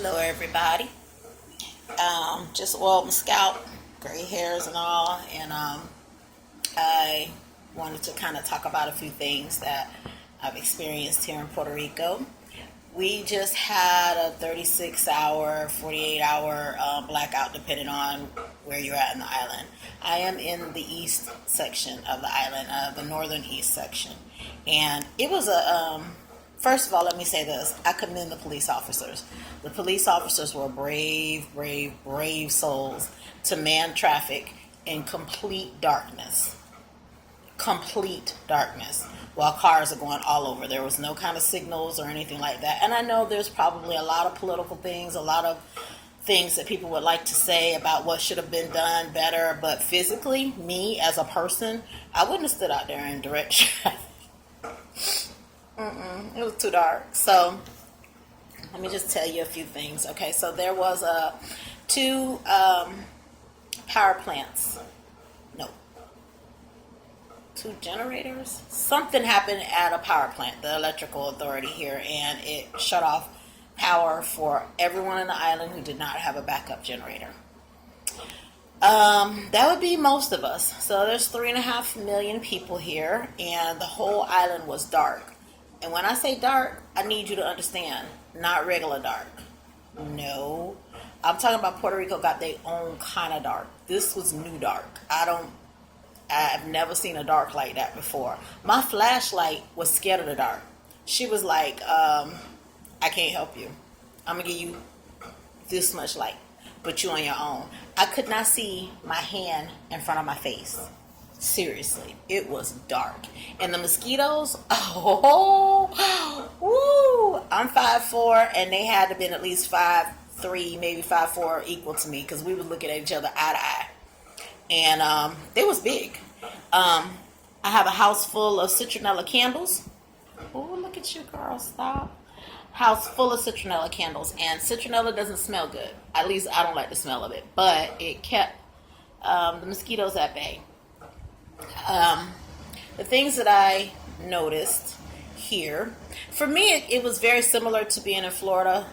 Hello, everybody. Just oiled my scalp, gray hairs and all, and I wanted to kind of talk about a few things that I've experienced here in Puerto Rico. We just had a 36-hour, 48-hour blackout, depending on where you're at in the island. I am in the east section of the island, the northern east section, and it was a first of all, let me say this. I commend the police officers. The police officers were brave, brave, brave souls to man traffic in complete darkness. Complete darkness. While cars are going all over. There was no kind of signals or anything like that. And I know there's probably a lot of political things, a lot of things that people would like to say about what should have been done better. But physically, me as a person, I wouldn't have stood out there in direct traffic. It was too dark. So let me just tell you a few things. Okay, so there was two power plants. No, two generators. Something happened at a power plant, the electrical authority here, and it shut off power for everyone on the island who did not have a backup generator. That would be most of us. So there's 3.5 million people here, and the whole island was dark. And when I say dark, I need you to understand, not regular dark. No. I'm talking about Puerto Rico got their own kind of dark. This was new dark. I've never seen a dark like that before. My flashlight was scared of the dark. She was like, I can't help you. I'm going to give you this much light, but you on your own. I could not see my hand in front of my face. Seriously, it was dark. And the mosquitoes, woo! I'm 5'4", and they had to been at least 5'3", maybe 5'4", equal to me, because we were looking at each other eye to eye. And they was big. I have a house full of citronella candles. Oh, look at you, girl, stop. House full of citronella candles, and citronella doesn't smell good. At least I don't like the smell of it, but it kept the mosquitoes at bay. The things that I noticed here, for me, it was very similar to being in Florida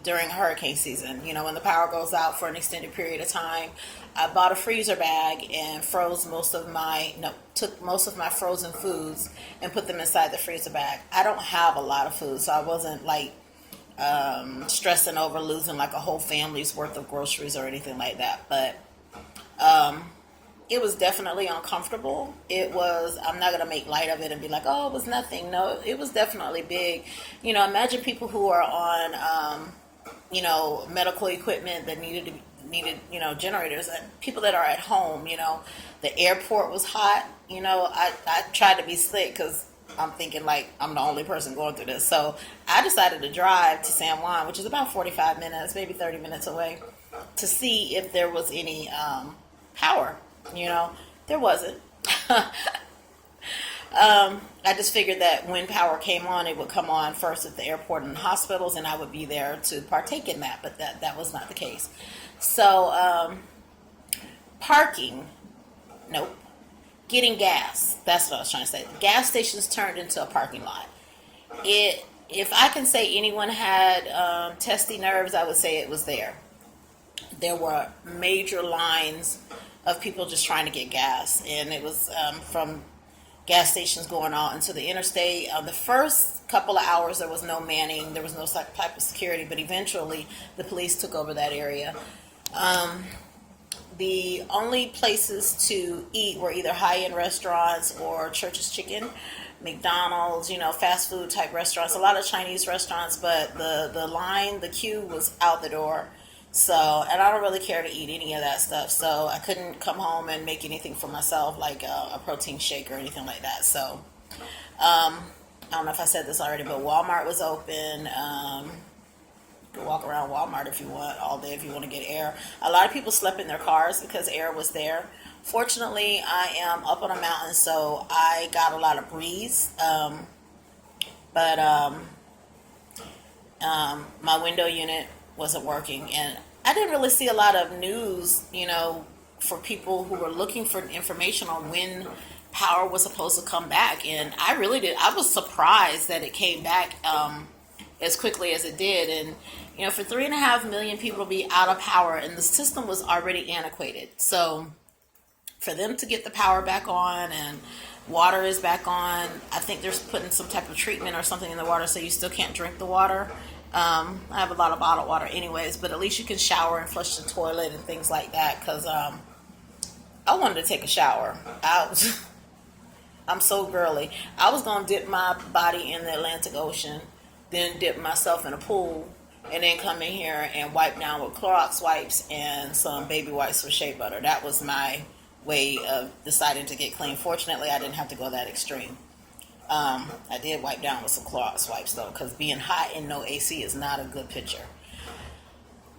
during hurricane season. You know, when the power goes out for an extended period of time. I bought a freezer bag and took most of my frozen foods and put them inside the freezer bag. I don't have a lot of food, so I wasn't like stressing over losing like a whole family's worth of groceries or anything like that. But it was definitely uncomfortable. I'm not going to make light of it and be like, oh, it was nothing. No, it was definitely big. You know, imagine people who are on, medical equipment that needed, generators, and people that are at home, the airport was hot. I tried to be slick because I'm thinking like I'm the only person going through this. So I decided to drive to San Juan, which is about 45 minutes, maybe 30 minutes away, to see if there was any power. There wasn't. I just figured that when power came on, it would come on first at the airport and hospitals, and I would be there to partake in that, but that was not the case. So, parking, nope. Getting gas, that's what I was trying to say. Gas stations turned into a parking lot. If I can say anyone had testy nerves, I would say it was there. There were major lines of people just trying to get gas, and it was from gas stations going out into the interstate. The first couple of hours there was no manning, there was no type of security, but eventually the police took over that area. The only places to eat were either high-end restaurants or Church's Chicken, McDonald's, fast food type restaurants, a lot of Chinese restaurants, but the queue was out the door. So, and I don't really care to eat any of that stuff, so I couldn't come home and make anything for myself, like a protein shake or anything like that. So, I don't know if I said this already, but Walmart was open. You can walk around Walmart if you want, all day if you want to get air. A lot of people slept in their cars because air was there. Fortunately, I am up on a mountain, so I got a lot of breeze. But my window unit wasn't working, and I didn't really see a lot of news, for people who were looking for information on when power was supposed to come back. And I really did. I was surprised that it came back as quickly as it did. And, for 3.5 million people to be out of power, and the system was already antiquated. So for them to get the power back on and water is back on, I think they're putting some type of treatment or something in the water so you still can't drink the water. I have a lot of bottled water anyways, but at least you can shower and flush the toilet and things like that, because I wanted to take a shower. I'm so girly. I was going to dip my body in the Atlantic Ocean, then dip myself in a pool, and then come in here and wipe down with Clorox wipes and some baby wipes with shea butter. That was my way of deciding to get clean. Fortunately, I didn't have to go that extreme. I did wipe down with some Clorox wipes, though, because being hot and no AC is not a good picture.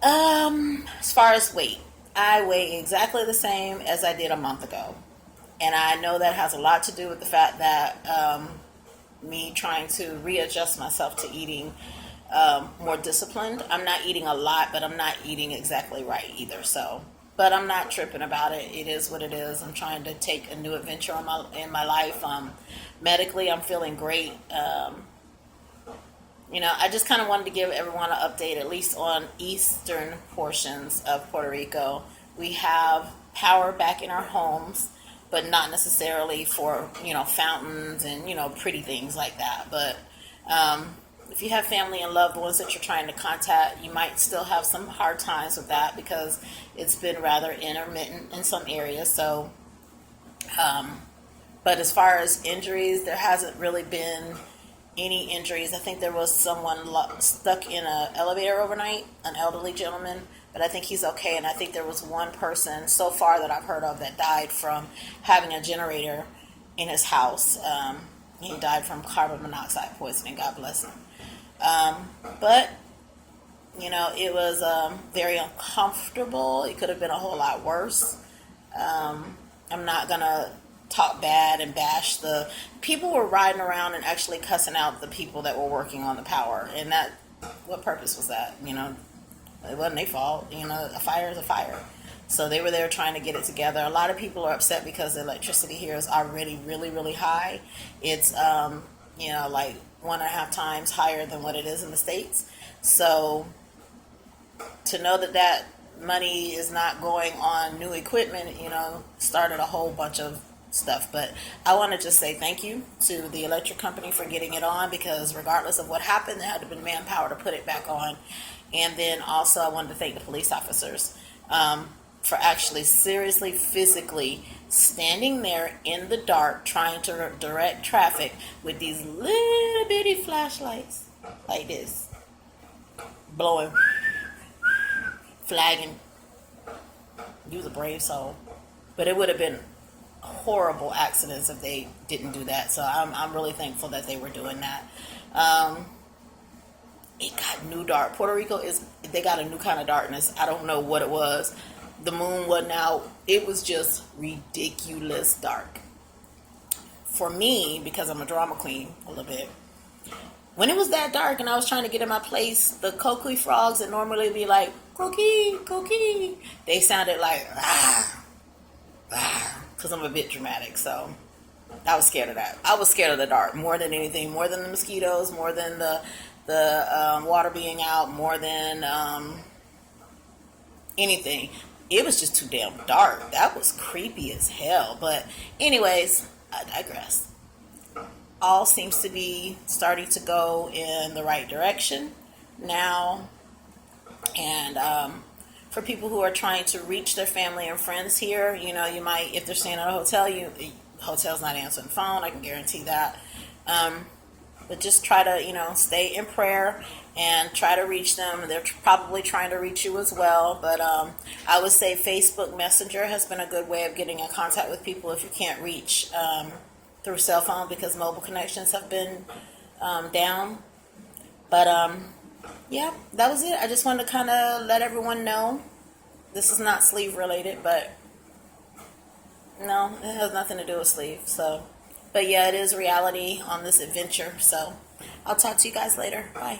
As far as weight, I weigh exactly the same as I did a month ago. And I know that has a lot to do with the fact that me trying to readjust myself to eating more disciplined. I'm not eating a lot, but I'm not eating exactly right either. But I'm not tripping about it. It is what it is. I'm trying to take a new adventure in my life. Medically, I'm feeling great. I just kind of wanted to give everyone an update, at least on eastern portions of Puerto Rico. We have power back in our homes, but not necessarily for, fountains and, pretty things like that. But if you have family and loved ones that you're trying to contact, you might still have some hard times with that because it's been rather intermittent in some areas. So, but as far as injuries, there hasn't really been any injuries. I think there was someone stuck in an elevator overnight, an elderly gentleman, but I think he's okay. And I think there was one person so far that I've heard of that died from having a generator in his house. He died from carbon monoxide poisoning. God bless him. But it was very uncomfortable. It could have been a whole lot worse. I'm not gonna talk bad and bash the people were riding around and actually cussing out the people that were working on the power. And that, what purpose was that? It wasn't their fault. A fire is a fire. So they were there trying to get it together. A lot of people are upset because the electricity here is already really, really high. It's, like 1.5 times higher than what it is in the States. So to know that money is not going on new equipment, started a whole bunch of stuff. But I want to just say thank you to the electric company for getting it on, because regardless of what happened, there had to be manpower to put it back on. And then also I wanted to thank the police officers for actually seriously, physically standing there in the dark trying to direct traffic with these little bitty flashlights like this, blowing, flagging. You was a brave soul. But it would have been horrible accidents if they didn't do that. So I'm really thankful that they were doing that. It got new dark. Puerto Rico they got a new kind of darkness. I don't know what it was. The moon wasn't out. It was just ridiculous dark. For me, because I'm a drama queen a little bit, when it was that dark and I was trying to get in my place, the coqui frogs that normally be like, coqui, coqui, they sounded like, ah, ah, because I'm a bit dramatic. So I was scared of that. I was scared of the dark more than anything, more than the mosquitoes, more than the water being out, more than anything. It was just too damn dark. That was creepy as hell. But anyways, I digress. All seems to be starting to go in the right direction now. And for people who are trying to reach their family and friends here, you might, if they're staying at a hotel, hotel's not answering the phone, I can guarantee that. But just try to, stay in prayer and try to reach them. They're probably trying to reach you as well. But I would say Facebook Messenger has been a good way of getting in contact with people if you can't reach through cell phone, because mobile connections have been down. But yeah, that was it. I just wanted to kind of let everyone know. This is not sleeve related, but no, it has nothing to do with sleeve. So, but yeah, it is reality on this adventure. So I'll talk to you guys later. Bye.